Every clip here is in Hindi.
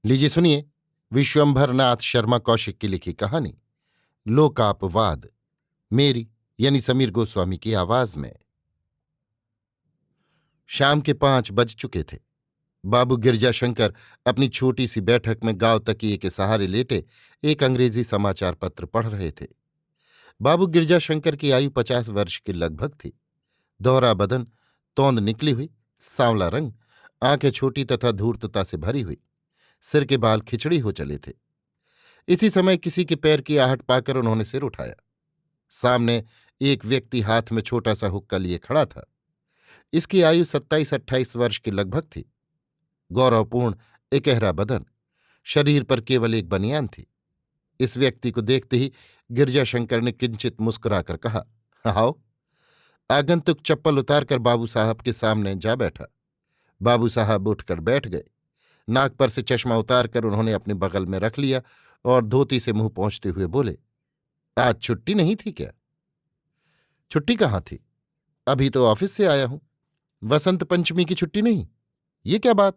लीजिए सुनिए विश्वंभर नाथ शर्मा कौशिक की लिखी कहानी लोकापवाद, मेरी यानी समीर गोस्वामी की आवाज में। शाम के 5 बज चुके थे। बाबू गिरजाशंकर अपनी छोटी सी बैठक में गांव तकिए के सहारे लेटे एक अंग्रेजी समाचार पत्र पढ़ रहे थे। बाबू गिरजाशंकर की आयु 50 वर्ष के लगभग थी। दोहरा बदन, तौंद निकली हुई, सांवला रंग, आंखें छोटी तथा धूर्तता से भरी हुई, सिर के बाल खिचड़ी हो चले थे। इसी समय किसी के पैर की आहट पाकर उन्होंने सिर उठाया। सामने एक व्यक्ति हाथ में छोटा सा हुक्का लिए खड़ा था। इसकी आयु 27-28 वर्ष के लगभग थी। गौरवपूर्ण इकहरा बदन, शरीर पर केवल एक बनियान थी। इस व्यक्ति को देखते ही गिरजाशंकर ने किंचित मुस्कुराकर कहा, आओ। आगंतुक चप्पल उतारकर बाबू साहब के सामने जा बैठा। बाबू साहब उठकर बैठ गए। नाक पर से चश्मा उतारकर उन्होंने अपने बगल में रख लिया और धोती से मुंह पोंछते हुए बोले, आज छुट्टी नहीं थी क्या? छुट्टी कहाँ थी? अभी तो ऑफिस से आया हूं। वसंत पंचमी की छुट्टी नहीं? ये क्या बात?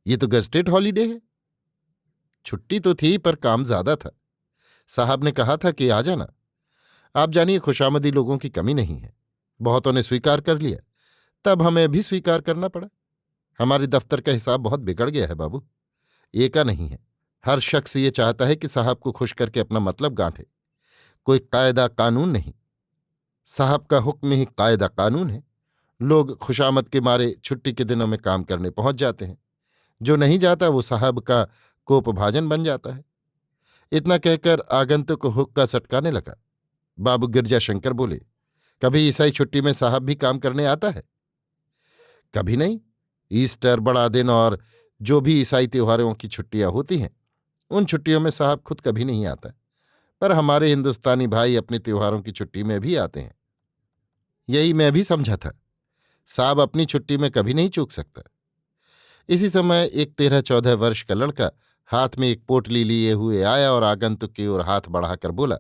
ये तो गजटेड हॉलीडे है। छुट्टी तो थी पर काम ज्यादा था। साहब ने कहा था कि आ जाना। आप जानिए, खुशामदी लोगों की कमी नहीं है। बहुतों ने स्वीकार कर लिया, तब हमें भी स्वीकार करना पड़ा। हमारे दफ्तर का हिसाब बहुत बिगड़ गया है बाबू। एका नहीं है। हर शख्स ये चाहता है कि साहब को खुश करके अपना मतलब गांठे। कोई कायदा कानून नहीं। साहब का हुक्म ही कायदा कानून है। लोग खुशामद के मारे छुट्टी के दिनों में काम करने पहुंच जाते हैं। जो नहीं जाता वो साहब का कोपभाजन बन जाता है। इतना कहकर आगंतुक को हुक्का सटकाने लगा। बाबू गिरजाशंकर बोले, कभी ईसाई छुट्टी में साहब भी काम करने आता है? कभी नहीं। ईस्टर, बड़ा दिन और जो भी ईसाई त्योहारों की छुट्टियां होती हैं, उन छुट्टियों में साहब खुद कभी नहीं आता। पर हमारे हिंदुस्तानी भाई अपने त्योहारों की छुट्टी में भी आते हैं। यही मैं भी समझा था। साहब अपनी छुट्टी में कभी नहीं चूक सकता। इसी समय एक 13-14 वर्ष का लड़का हाथ में एक पोटली लिए हुए आया और आगंतुक की ओर हाथ बढ़ाकर बोला,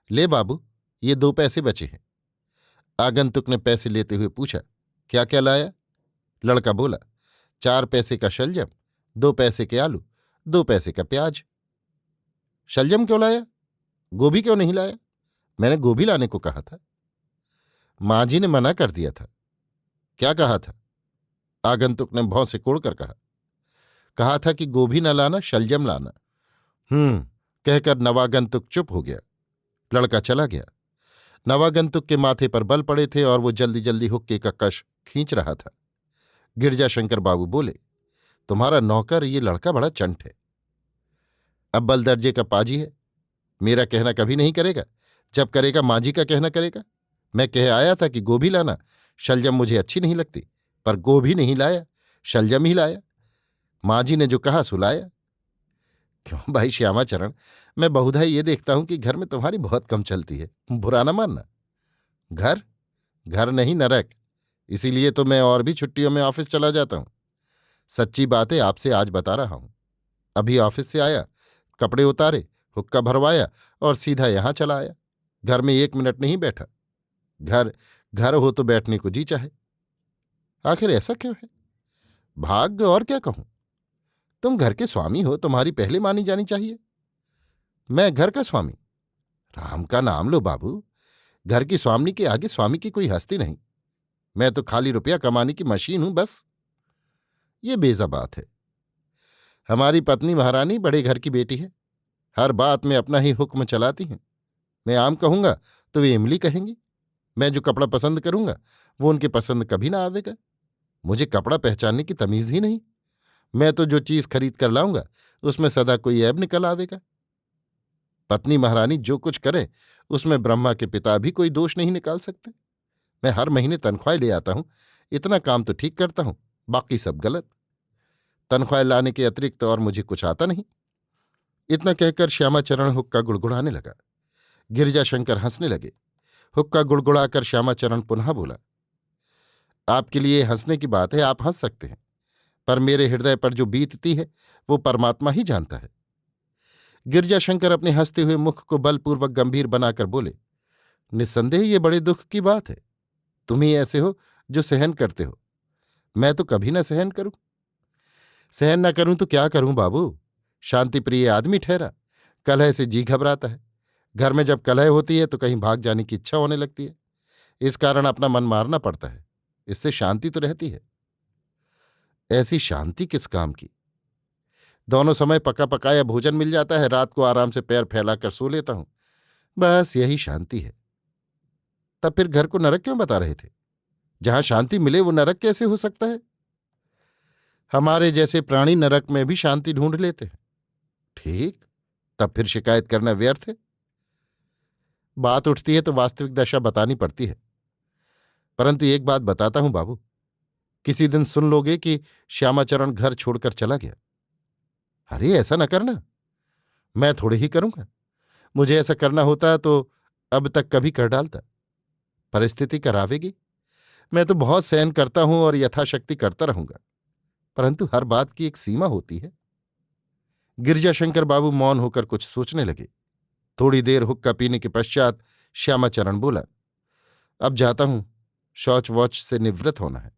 ले बाबू, ये 2 पैसे बचे हैं। आगंतुक ने पैसे लेते हुए पूछा, क्या क्या लाया? लड़का बोला, 4 पैसे का शलजम, 2 पैसे के आलू, 2 पैसे का प्याज। शलजम क्यों लाया? गोभी क्यों नहीं लाया? मैंने गोभी लाने को कहा था। माँ जी ने मना कर दिया था। क्या कहा था? आगंतुक ने भौं से कोड़कर कहा। कहा था कि गोभी न लाना, शलजम लाना। कहकर नवागंतुक चुप हो गया। लड़का चला गया। नवागंतुक के माथे पर बल पड़े थे और वो जल्दी जल्दी हुक्के का कश खींच रहा था। गिरजाशंकर बाबू बोले, तुम्हारा नौकर ये लड़का बड़ा चंट है। अव्वल दर्जे का पाजी है। मेरा कहना कभी नहीं करेगा। जब करेगा माँ जी का कहना करेगा। मैं कह आया था कि गोभी लाना, शलजम मुझे अच्छी नहीं लगती, पर गोभी नहीं लाया, शलजम ही लाया। माँ जी ने जो कहा सुलाया। क्यों भाई श्यामाचरण, मैं बहुधा ये देखता हूं कि घर में तुम्हारी बहुत कम चलती है। बुरा ना मानना। घर? घर नहीं, नरक। इसीलिए तो मैं और भी छुट्टियों में ऑफिस चला जाता हूं। सच्ची बात है, आपसे आज बता रहा हूं। अभी ऑफिस से आया, कपड़े उतारे, हुक्का भरवाया और सीधा यहां चला आया। घर में 1 मिनट नहीं बैठा। घर घर हो तो बैठने को जी चाहे। आखिर ऐसा क्यों है? भाग्य, और क्या कहूं। तुम घर के स्वामी हो, तुम्हारी पहले मानी जानी चाहिए। मैं घर का स्वामी? राम का नाम लो बाबू। घर की स्वामिनी के आगे स्वामी की कोई हस्ती नहीं। मैं तो खाली रुपया कमाने की मशीन हूं, बस। ये बेज़बात है। हमारी पत्नी महारानी बड़े घर की बेटी है। हर बात में अपना ही हुक्म चलाती हैं। मैं आम कहूंगा तो वे इमली कहेंगी। मैं जो कपड़ा पसंद करूंगा वो उनके पसंद कभी ना आवेगा। मुझे कपड़ा पहचानने की तमीज ही नहीं। मैं तो जो चीज खरीद कर लाऊंगा उसमें सदा कोई ऐब निकल आवेगा। पत्नी महारानी जो कुछ करे उसमें ब्रह्मा के पिता भी कोई दोष नहीं निकाल सकते। मैं हर महीने तनख्वाह ले आता हूं। इतना काम तो ठीक करता हूं, बाकी सब गलत। तनख्वाह लाने के अतिरिक्त और मुझे कुछ आता नहीं। इतना कहकर श्यामाचरण हुक्का गुड़गुड़ाने लगा। गिरजाशंकर हंसने लगे। हुक्का गुड़गुड़ाकर श्यामाचरण पुनः बोला, आपके लिए हंसने की बात है, आप हंस सकते हैं, पर मेरे हृदय पर जो बीतती है वो परमात्मा ही जानता है। गिरजाशंकर अपने हंसते हुए मुख को बलपूर्वक गंभीर बनाकर बोले, निस्संदेह ये बड़े दुख की बात है। तुम ही ऐसे हो जो सहन करते हो। मैं तो कभी न सहन करूं। सहन न करूं तो क्या करूं बाबू। शांति प्रिय आदमी ठहरा, कलह से जी घबराता है। घर में जब कलह होती है तो कहीं भाग जाने की इच्छा होने लगती है। इस कारण अपना मन मारना पड़ता है। इससे शांति तो रहती है। ऐसी शांति किस काम की। दोनों समय पका पकाया भोजन मिल जाता है, रात को आराम से पैर फैलाकर सो लेता हूं। बस यही शांति है। तब फिर घर को नरक क्यों बता रहे थे? जहां शांति मिले वो नरक कैसे हो सकता है? हमारे जैसे प्राणी नरक में भी शांति ढूंढ लेते हैं। ठीक, तब फिर शिकायत करना व्यर्थ है। बात उठती है तो वास्तविक दशा बतानी पड़ती है। परंतु एक बात बताता हूं बाबू, किसी दिन सुन लोगे कि श्यामाचरण घर छोड़कर चला गया। अरे ऐसा न करना, मैं थोड़े ही करूंगा। मुझे ऐसा करना होता तो अब तक कभी कर डालता। परिस्थिति करावेगी। मैं तो बहुत सहन करता हूं और यथाशक्ति करता रहूंगा, परंतु हर बात की एक सीमा होती है। गिरजाशंकर बाबू मौन होकर कुछ सोचने लगे। थोड़ी देर हुक्का पीने के पश्चात श्यामाचरण बोला, अब जाता हूं, शौच वौच से निवृत्त होना है।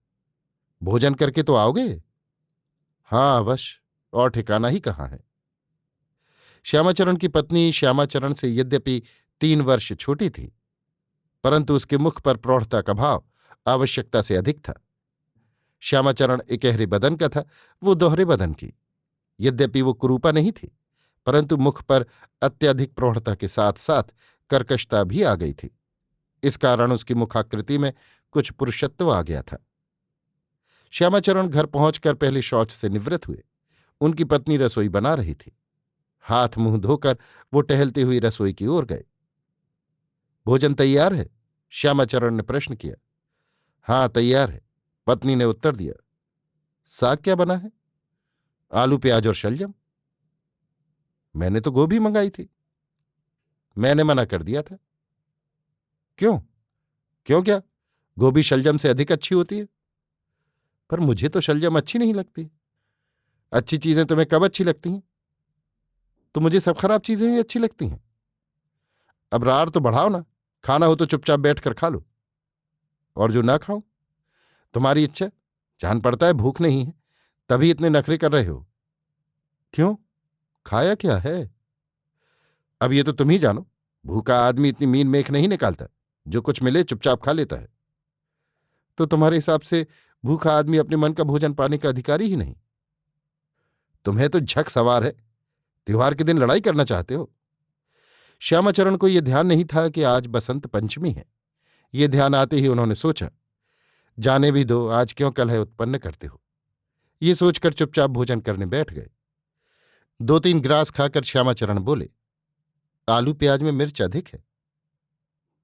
भोजन करके तो आओगे? हाँ अवश्य, और ठिकाना ही कहाँ है। श्यामाचरण की पत्नी श्यामाचरण से यद्यपि 3 वर्ष छोटी थी, परंतु उसके मुख पर प्रौढ़ता का भाव आवश्यकता से अधिक था। श्यामाचरण इकहरे बदन का था, वो दोहरे बदन की। यद्यपि वो कुरूपा नहीं थी, परंतु मुख पर अत्यधिक प्रौढ़ता के साथ साथ कर्कशता भी आ गई थी। इस कारण उसकी मुखाकृति में कुछ पुरुषत्व आ गया था। श्यामाचरण घर पहुंचकर पहले शौच से निवृत्त हुए। उनकी पत्नी रसोई बना रही थी। हाथ मुंह धोकर वो टहलती हुई रसोई की ओर गए। भोजन तैयार है? श्यामाचरण ने प्रश्न किया। हाँ तैयार है, पत्नी ने उत्तर दिया। साग क्या बना है? आलू प्याज और शलजम। मैंने तो गोभी मंगाई थी। मैंने मना कर दिया था। क्यों? क्यों क्या? गोभी शलजम से अधिक अच्छी होती है। पर मुझे तो शलजम अच्छी नहीं लगती। अच्छी चीजें तुम्हें कब अच्छी लगती हैं? तो मुझे सब खराब चीजें ही अच्छी लगती हैं। अब रार तो बढ़ाओ ना, खाना हो तो चुपचाप बैठकर खा लो, और जो ना खाओ तुम्हारी इच्छा। जान पड़ता है भूख नहीं है, तभी इतने नखरे कर रहे हो। क्यों, खाया क्या है? अब ये तो तुम ही जानो। भूखा आदमी इतनी मीन मेख नहीं निकालता, जो कुछ मिले चुपचाप खा लेता है। तो तुम्हारे हिसाब से भूखा आदमी अपने मन का भोजन पाने का अधिकारी ही नहीं। तुम्हें तो झक सवार है, त्योहार के दिन लड़ाई करना चाहते हो। श्यामाचरण को यह ध्यान नहीं था कि आज बसंत पंचमी है। ये ध्यान आते ही उन्होंने सोचा, जाने भी दो, आज क्यों कलह उत्पन्न करते हो। ये सोचकर चुपचाप भोजन करने बैठ गए। 2-3 ग्रास खाकर श्यामाचरण बोले, आलू प्याज में मिर्च अधिक है।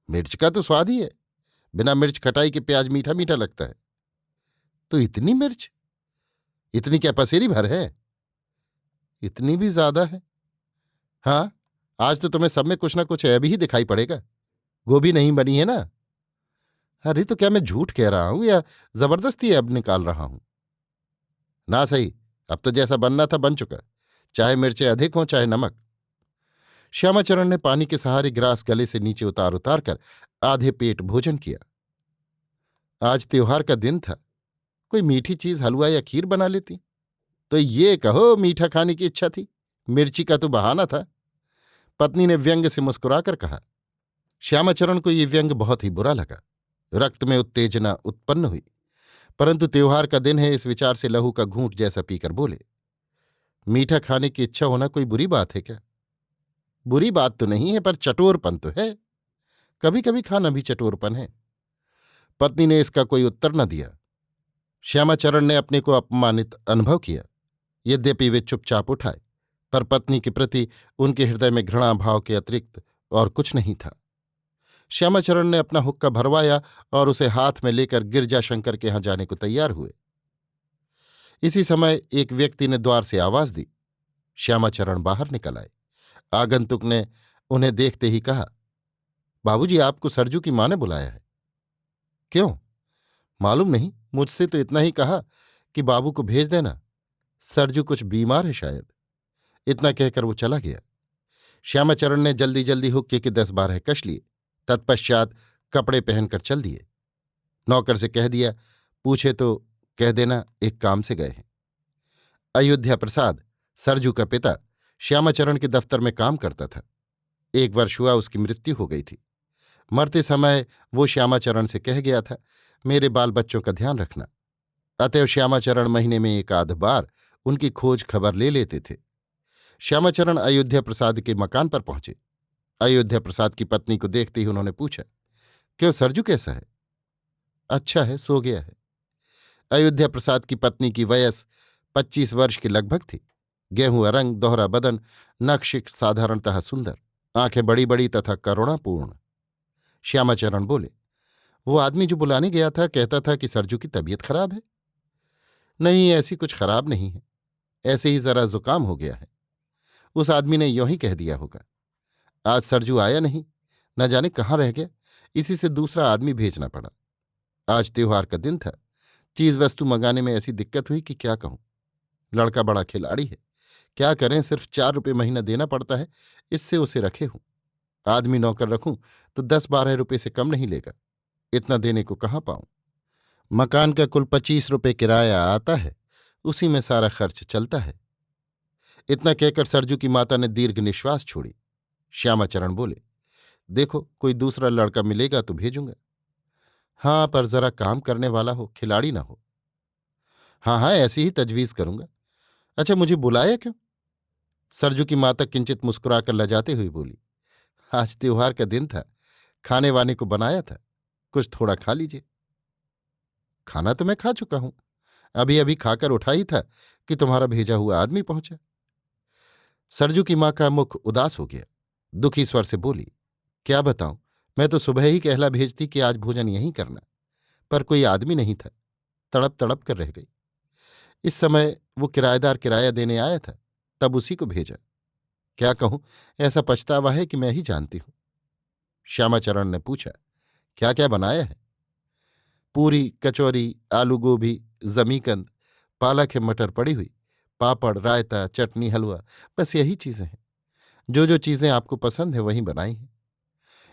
मिर्च का तो स्वाद ही है। बिना मिर्च खटाई के प्याज मीठा मीठा लगता है। तो इतनी मिर्च? इतनी क्या पसेरी भर है? इतनी भी ज्यादा है। हाँ, आज तो तुम्हें सब में कुछ ना कुछ ऐब ही दिखाई पड़ेगा। गोभी नहीं बनी है ना? अरे तो क्या मैं झूठ कह रहा हूं या जबरदस्ती ऐब निकाल रहा हूं? ना सही, अब तो जैसा बनना था बन चुका, चाहे मिर्चें अधिक हों चाहे नमक। श्यामाचरण ने पानी के सहारे गिलास गले से नीचे उतार उतार कर आधे पेट भोजन किया। आज त्योहार का दिन था, कोई मीठी चीज हलवा या खीर बना लेती। तो ये कहो मीठा खाने की इच्छा थी, मिर्ची का तो बहाना था। पत्नी ने व्यंग से मुस्कुराकर कहा। श्यामाचरण को ये व्यंग बहुत ही बुरा लगा। रक्त में उत्तेजना उत्पन्न हुई। परंतु त्योहार का दिन है, इस विचार से लहू का घूंट जैसा पीकर बोले, मीठा खाने की इच्छा होना कोई बुरी बात है क्या? बुरी बात तो नहीं है, पर चटोरपन तो है। कभी कभी खाना भी चटोरपन है। पत्नी ने इसका कोई उत्तर न दिया। श्यामाचरण ने अपने को अपमानित अनुभव किया। यद्यपि वे चुपचाप उठाए, पर पत्नी के प्रति उनके हृदय में घृणा भाव के अतिरिक्त और कुछ नहीं था। श्यामाचरण ने अपना हुक्का भरवाया और उसे हाथ में लेकर गिरजाशंकर के यहां जाने को तैयार हुए। इसी समय एक व्यक्ति ने द्वार से आवाज दी। श्यामाचरण बाहर निकल आए। आगंतुक ने उन्हें देखते ही कहा, बाबूजी, आपको सरजू की मां ने बुलाया है। क्यों? मालूम नहीं, मुझसे तो इतना ही कहा कि बाबू को भेज देना, सरजू कुछ बीमार है शायद। इतना कहकर वो चला गया। श्यामाचरण ने जल्दी जल्दी हुक्के के 10-12 कश लिए। तत्पश्चात कपड़े पहनकर चल दिए। नौकर से कह दिया, पूछे तो कह देना एक काम से गए हैं। अयोध्या प्रसाद सरजू का पिता श्यामाचरण के दफ्तर में काम करता था। एक वर्ष हुआ उसकी मृत्यु हो गई थी। मरते समय वो श्यामाचरण से कह गया था, मेरे बाल बच्चों का ध्यान रखना। अतएव श्यामाचरण महीने में एक आध बार उनकी खोज खबर ले लेते थे। श्यामाचरण अयोध्या प्रसाद के मकान पर पहुंचे। अयोध्या प्रसाद की पत्नी को देखते ही उन्होंने पूछा, क्यों सरजू कैसा है? अच्छा है, सो गया है। अयोध्या प्रसाद की पत्नी की वयस 25 वर्ष की लगभग थी। गेहूं रंग, दोहरा बदन, नखशिख साधारणतः सुंदर, आंखें बड़ी बड़ी तथा करुणापूर्ण। श्यामाचरण बोले, वो आदमी जो बुलाने गया था कहता था कि सरजू की तबीयत खराब है। नहीं, ऐसी कुछ खराब नहीं है, ऐसे ही जरा जुकाम हो गया है। उस आदमी ने यों ही कह दिया होगा। आज सरजू आया नहीं, न जाने कहाँ रह गया, इसी से दूसरा आदमी भेजना पड़ा। आज त्योहार का दिन था, चीज वस्तु मंगाने में ऐसी दिक्कत हुई कि क्या कहूं। लड़का बड़ा खिलाड़ी है, क्या करें, सिर्फ 4 रुपये महीना देना पड़ता है, इससे उसे रखे हूं। आदमी नौकर रखूं तो 10-12 रुपये से कम नहीं लेगा, इतना देने को कहाँ पाऊं। मकान का कुल 25 रुपये किराया आता है, उसी में सारा खर्च चलता है। इतना कहकर सरजू की माता ने दीर्घ निश्वास छोड़ी। श्यामाचरण बोले, देखो कोई दूसरा लड़का मिलेगा तो भेजूंगा। हाँ, पर जरा काम करने वाला हो, खिलाड़ी ना हो। हाँ हाँ, ऐसी ही तजवीज करूंगा। अच्छा, मुझे बुलाया क्यों? सरजू की माता किंचित मुस्कुराकर लजाते हुए बोली, आज त्योहार का दिन था, खाने वाने को बनाया था, कुछ थोड़ा खा लीजिए। खाना तो मैं खा चुका हूं, अभी अभी खाकर उठा ही था कि तुम्हारा भेजा हुआ आदमी पहुंचा। सरजू की मां का मुख उदास हो गया, दुखी स्वर से बोली, क्या बताऊं, मैं तो सुबह ही कहला भेजती कि आज भोजन यहीं करना, पर कोई आदमी नहीं था, तड़प तड़प कर रह गई। इस समय वो किराएदार किराया देने आया था, तब उसी को भेजा। क्या कहूं, ऐसा पछतावा है कि मैं ही जानती हूं। श्यामाचरण ने पूछा, क्या क्या बनाया है? पूरी, कचौरी, आलू गोभी, जमीकंद, पालक है, मटर पड़ी हुई, पापड़, रायता, चटनी, हलवा, बस यही चीजें हैं। जो जो चीजें आपको पसंद है वहीं बनाई हैं।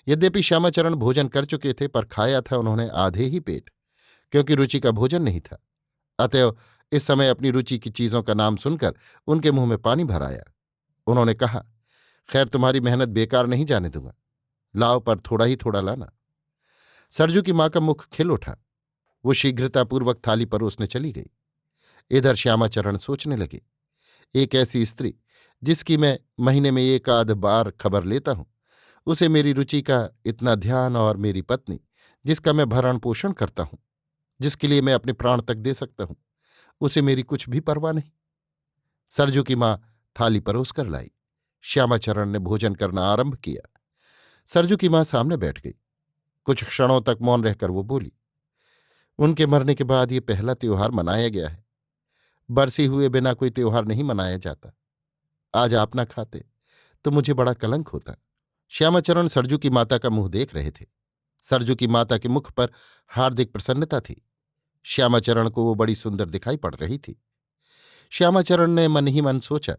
यद्यपि श्यामाचरण भोजन कर चुके थे, पर खाया था उन्होंने आधे ही पेट, क्योंकि रुचि का भोजन नहीं था। अतएव इस समय अपनी रुचि की चीजों का नाम सुनकर उनके मुंह में पानी भर आया। उन्होंने कहा, खैर तुम्हारी मेहनत बेकार नहीं जाने दूंगा, लाओ, पर थोड़ा ही थोड़ा लाना। सरजू की मां का मुख खिल उठा। वो शीघ्रतापूर्वक थाली परोसने चली गई। इधर श्यामाचरण सोचने लगे, एक ऐसी स्त्री जिसकी मैं महीने में एक आध बार खबर लेता हूं, उसे मेरी रुचि का इतना ध्यान, और मेरी पत्नी जिसका मैं भरण पोषण करता हूं, जिसके लिए मैं अपने प्राण तक दे सकता हूं, उसे मेरी कुछ भी परवाह नहीं। सरजू की मां थाली परोस कर लाई। श्यामाचरण ने भोजन करना आरंभ किया। सरजू की मां सामने बैठ गई। कुछ क्षणों तक मौन रहकर वो बोली, उनके मरने के बाद ये पहला त्योहार मनाया गया है। बरसी हुए बिना कोई त्योहार नहीं मनाया जाता। आज आप ना खाते तो मुझे बड़ा कलंक होता। श्यामाचरण सरजू की माता का मुंह देख रहे थे। सरजू की माता के मुख पर हार्दिक प्रसन्नता थी। श्यामाचरण को वो बड़ी सुंदर दिखाई पड़ रही थी। श्यामाचरण ने मन ही मन सोचा,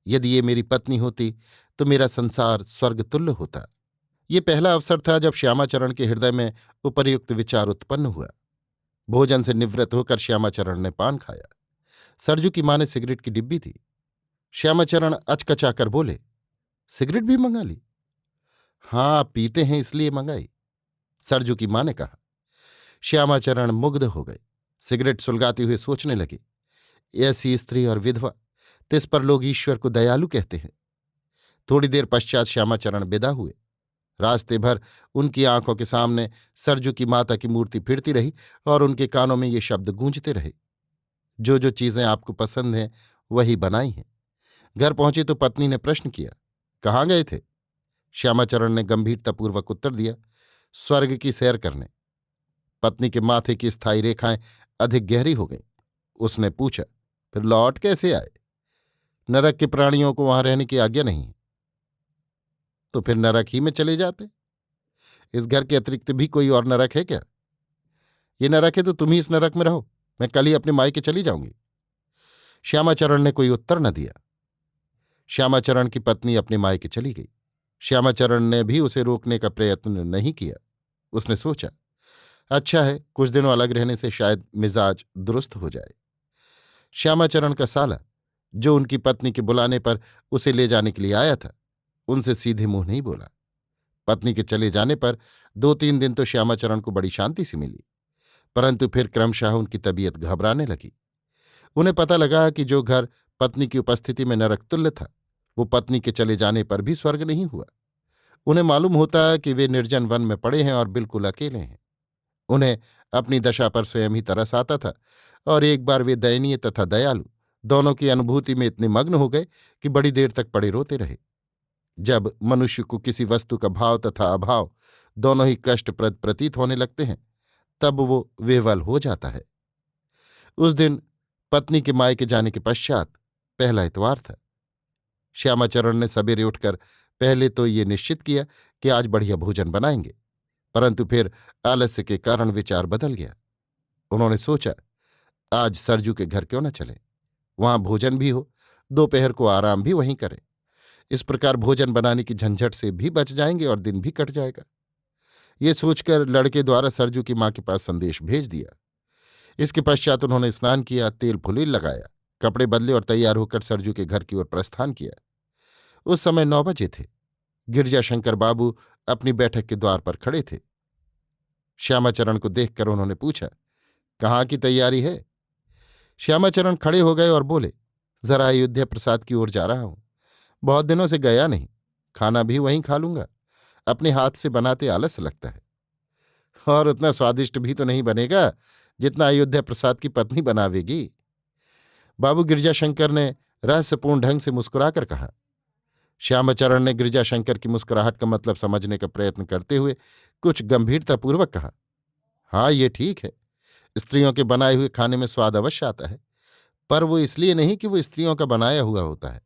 यदि ये मेरी पत्नी होती तो मेरा संसार स्वर्गतुल्य होता। ये पहला अवसर था जब श्यामाचरण के हृदय में उपर्युक्त विचार उत्पन्न हुआ। भोजन से निवृत्त होकर श्यामाचरण ने पान खाया। सरजू की मां ने सिगरेट की डिब्बी दी। श्यामाचरण अचकचाकर बोले, सिगरेट भी मंगा ली? हाँ, पीते हैं इसलिए मंगाई, सरजू की मां ने कहा। श्यामाचरण मुग्ध हो गए। सिगरेट सुलगाते हुए सोचने लगे, ऐसी स्त्री और विधवा, तिस पर लोग ईश्वर को दयालु कहते हैं। थोड़ी देर पश्चात श्यामाचरण विदा हुए। रास्ते भर उनकी आंखों के सामने सरजू की माता की मूर्ति फिरती रही और उनके कानों में ये शब्द गूंजते रहे, जो जो चीजें आपको पसंद हैं वही बनाई हैं। घर पहुंचे तो पत्नी ने प्रश्न किया, कहाँ गए थे? श्यामाचरण ने गंभीरतापूर्वक उत्तर दिया, स्वर्ग की सैर करने। पत्नी के माथे की स्थायी रेखाएं अधिक गहरी हो गईं। उसने पूछा, फिर लौट कैसे आए? नरक के प्राणियों को वहां रहने की आज्ञा नहीं है। तो फिर नरक ही में चले जाते। इस घर के अतिरिक्त भी कोई और नरक है क्या? ये नरक है तो तुम ही इस नरक में रहो, मैं कल ही अपने मायके चली जाऊंगी। श्यामाचरण ने कोई उत्तर न दिया। श्यामाचरण की पत्नी अपने मायके चली गई। श्यामाचरण ने भी उसे रोकने का प्रयत्न नहीं किया। उसने सोचा, अच्छा है, कुछ दिनों अलग रहने से शायद मिजाज दुरुस्त हो जाए। श्यामाचरण का साला जो उनकी पत्नी के बुलाने पर उसे ले जाने के लिए आया था, उनसे सीधे मुंह नहीं बोला। पत्नी के चले जाने पर 2-3 दिन तो श्यामाचरण को बड़ी शांति सी मिली, परंतु फिर क्रमशः उनकी तबीयत घबराने लगी। उन्हें पता लगा कि जो घर पत्नी की उपस्थिति में नरकतुल्य था, वो पत्नी के चले जाने पर भी स्वर्ग नहीं हुआ। उन्हें मालूम होता कि वे निर्जन वन में पड़े हैं और बिल्कुल अकेले हैं। उन्हें अपनी दशा पर स्वयं ही तरस आता था, और एक बार वे दयनीय तथा दयालु दोनों की अनुभूति में इतने मग्न हो गए कि बड़ी देर तक पड़े रोते रहे। जब मनुष्य को किसी वस्तु का भाव तथा अभाव दोनों ही कष्टप्रद प्रतीत होने लगते हैं, तब वो विह्वल हो जाता है। उस दिन पत्नी के मायके जाने के पश्चात पहला इतवार था। श्यामाचरण ने सवेरे उठकर पहले तो ये निश्चित किया कि आज बढ़िया भोजन बनाएंगे, परंतु फिर आलस्य के कारण विचार बदल गया। उन्होंने सोचा, आज सरजू के घर क्यों न चले, वहां भोजन भी हो, दोपहर को आराम भी वहीं करें। इस प्रकार भोजन बनाने की झंझट से भी बच जाएंगे और दिन भी कट जाएगा। ये सोचकर लड़के द्वारा सरजू की मां के पास संदेश भेज दिया। इसके पश्चात उन्होंने स्नान किया, तेल फुलील लगाया, कपड़े बदले और तैयार होकर सरजू के घर की ओर प्रस्थान किया। उस समय 9 बजे थे। गिरजाशंकर बाबू अपनी बैठक के द्वार पर खड़े थे। श्यामाचरण को देखकर उन्होंने पूछा, कहाँ की तैयारी है? श्यामाचरण खड़े हो गए और बोले, जरा अयोध्या प्रसाद की ओर जा रहा हूं, बहुत दिनों से गया नहीं, खाना भी वहीं खा लूंगा, अपने हाथ से बनाते आलस लगता है। और उतना स्वादिष्ट भी तो नहीं बनेगा जितना अयोध्या प्रसाद की पत्नी बनावेगी। बाबू गिरजाशंकर ने रहस्यपूर्ण ढंग से मुस्कुराकर कहा। श्यामाचरण ने गिरजाशंकर की मुस्कुराहट का मतलब समझने का प्रयत्न करते हुए कुछ गंभीरतापूर्वक कहा, हाँ, ये ठीक है, स्त्रियों के बनाए हुए खाने में स्वाद अवश्य आता है, पर वो इसलिए नहीं कि वो स्त्रियों का बनाया हुआ होता है,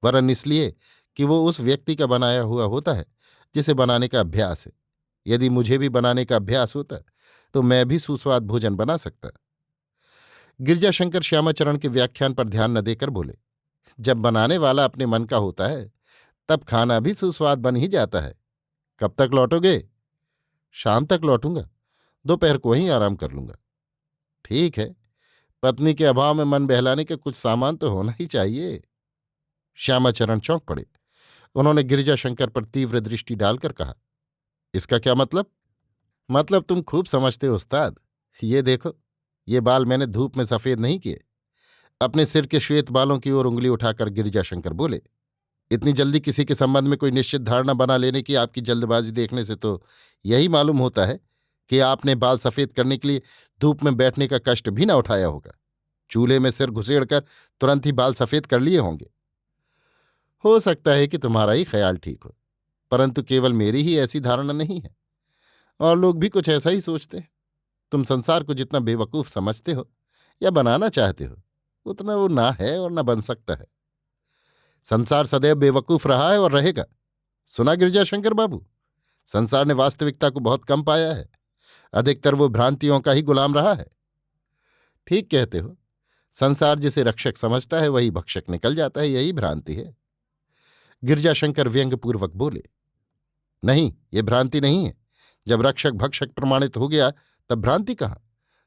वरन इसलिए कि वो उस व्यक्ति का बनाया हुआ होता है जिसे बनाने का अभ्यास है। यदि मुझे भी बनाने का अभ्यास होता तो मैं भी सुस्वाद भोजन बना सकता। गिरजाशंकर श्यामाचरण के व्याख्यान पर ध्यान न देकर बोले, जब बनाने वाला अपने मन का होता है तब खाना भी सुस्वाद बन ही जाता है। कब तक लौटोगे? शाम तक लौटूंगा, दोपहर को ही आराम कर लूंगा। ठीक है, पत्नी के अभाव में मन बहलाने के कुछ सामान तो होना ही चाहिए। श्यामाचरण चौंक पड़े। उन्होंने गिरजाशंकर पर तीव्र दृष्टि डालकर कहा, इसका क्या मतलब? मतलब तुम खूब समझते हो उस्ताद। ये देखो, ये बाल मैंने धूप में सफेद नहीं किए। अपने सिर के श्वेत बालों की ओर उंगली उठाकर गिरजाशंकर बोले, इतनी जल्दी किसी के संबंध में कोई निश्चित धारणा बना लेने की आपकी जल्दबाजी देखने से तो यही मालूम होता है कि आपने बाल सफेद करने के लिए धूप में बैठने का कष्ट भी न उठाया होगा। चूल्हे में सिर घुसेड़कर तुरंत ही बाल सफेद कर लिए होंगे। हो सकता है कि तुम्हारा ही ख्याल ठीक हो, परंतु केवल मेरी ही ऐसी धारणा नहीं है, और लोग भी कुछ ऐसा ही सोचते हैं। तुम संसार को जितना बेवकूफ समझते हो या बनाना चाहते हो, उतना वो ना है और ना बन सकता है। संसार सदैव बेवकूफ रहा है और रहेगा। सुना गिरजाशंकर बाबू, संसार ने वास्तविकता को बहुत कम पाया है, अधिकतर वो भ्रांतियों का ही गुलाम रहा है। ठीक कहते हो, संसार जिसे रक्षक समझता है वही भक्षक निकल जाता है, यही भ्रांति है। गिरजाशंकर व्यंग्यपूर्वक बोले, नहीं, ये भ्रांति नहीं है। जब रक्षक भक्षक प्रमाणित हो गया तब भ्रांति कहाँ?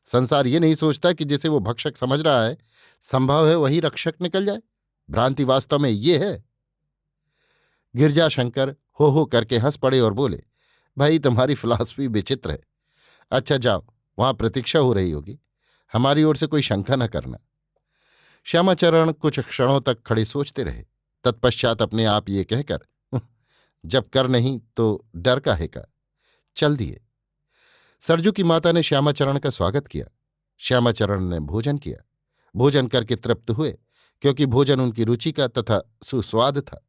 संसार ये नहीं सोचता कि जिसे वो भक्षक समझ रहा है संभव है वही रक्षक निकल जाए। भ्रांति वास्तव में ये है। गिरजाशंकर हो करके हंस पड़े और बोले, भाई तुम्हारी फिलॉसफी विचित्र है। अच्छा जाओ, वहां प्रतीक्षा हो रही होगी, हमारी ओर से कोई शंका न करना। श्यामाचरण कुछ क्षणों तक खड़े सोचते रहे। तत्पश्चात अपने आप ये कहकर, जब कर नहीं तो डर काहे का, चल दिए। सरजू की माता ने श्यामाचरण का स्वागत किया। श्यामाचरण ने भोजन किया। भोजन करके तृप्त हुए, क्योंकि भोजन उनकी रुचि का तथा सुस्वाद था।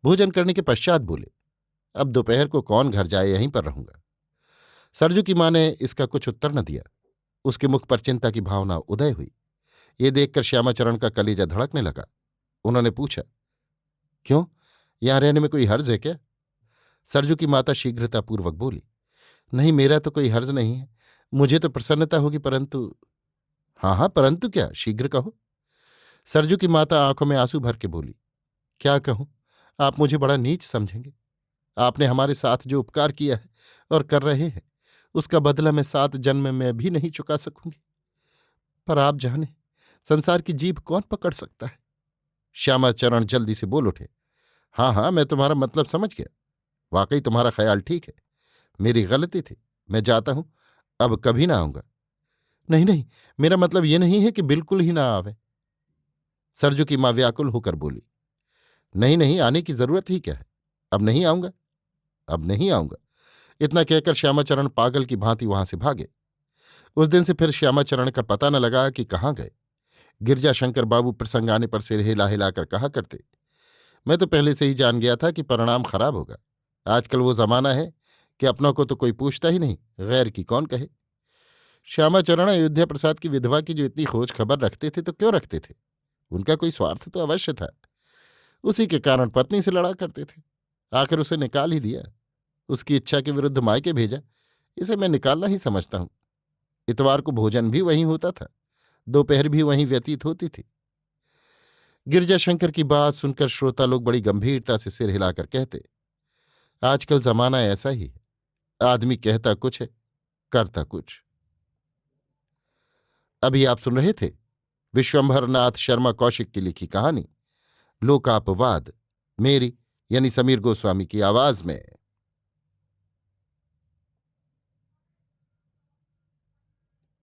भोजन करने के पश्चात बोले, अब दोपहर को कौन घर जाए, यहीं पर रहूंगा। सरजू की मां ने इसका कुछ उत्तर न दिया। उसके मुख पर चिंता की भावना उदय हुई। ये देखकर श्यामाचरण का कलेजा धड़कने लगा। उन्होंने पूछा, क्यों, यहां रहने में कोई हर्ज है क्या? सरजू की माता शीघ्रतापूर्वक बोली, नहीं, मेरा तो कोई हर्ज नहीं है, मुझे तो प्रसन्नता होगी, परंतु। हाँ हाँ, परंतु क्या, शीघ्र कहो। सरजू की माता आंखों में आंसू भर के बोली, क्या कहूं, आप मुझे बड़ा नीच समझेंगे। आपने हमारे साथ जो उपकार किया है और कर रहे हैं, उसका बदला मैं 7 जन्म में भी नहीं चुका सकूंगी। पर आप जाने, संसार की जीभ कौन पकड़ सकता है? श्यामाचरण जल्दी से बोल उठे। हाँ हाँ, मैं तुम्हारा मतलब समझ गया। वाकई तुम्हारा ख्याल ठीक है। मेरी गलती थी। मैं जाता हूं। अब कभी ना आऊंगा। नहीं नहीं, मेरा मतलब ये नहीं है कि बिल्कुल ही ना आवे। सरजू की मां व्याकुल होकर बोली। नहीं नहीं, आने की जरूरत ही क्या है। अब नहीं आऊंगा। अब नहीं आऊंगा। इतना कहकर श्यामाचरण पागल की भांति वहां से भागे। उस दिन से फिर श्यामाचरण का पता न लगा कि कहाँ गए। गिरजाशंकर बाबू प्रसंग आने पर सिर हिला हिलाकर कहा करते, मैं तो पहले से ही जान गया था कि परिणाम खराब होगा। आजकल वो जमाना है कि अपनों को तो कोई पूछता ही नहीं, गैर की कौन कहे। श्यामाचरण अयोध्या प्रसाद की विधवा की जो इतनी खोज खबर रखते थे तो क्यों रखते थे। उनका कोई स्वार्थ तो अवश्य था। उसी के कारण पत्नी से लड़ा करते थे। आखिर उसे निकाल ही दिया। उसकी इच्छा के विरुद्ध मायके भेजा। इसे मैं निकालना ही समझता हूं। इतवार को भोजन भी वहीं होता था। दोपहर भी वहीं व्यतीत होती थी। गिरजाशंकर की बात सुनकर श्रोता लोग बड़ी गंभीरता से सिर हिलाकर कहते, आजकल जमाना ऐसा ही है। आदमी कहता कुछ है, करता कुछ। अभी आप सुन रहे थे विश्वंभरनाथ शर्मा कौशिक की लिखी कहानी लोकापवाद, मेरी यानी समीर गोस्वामी की आवाज में।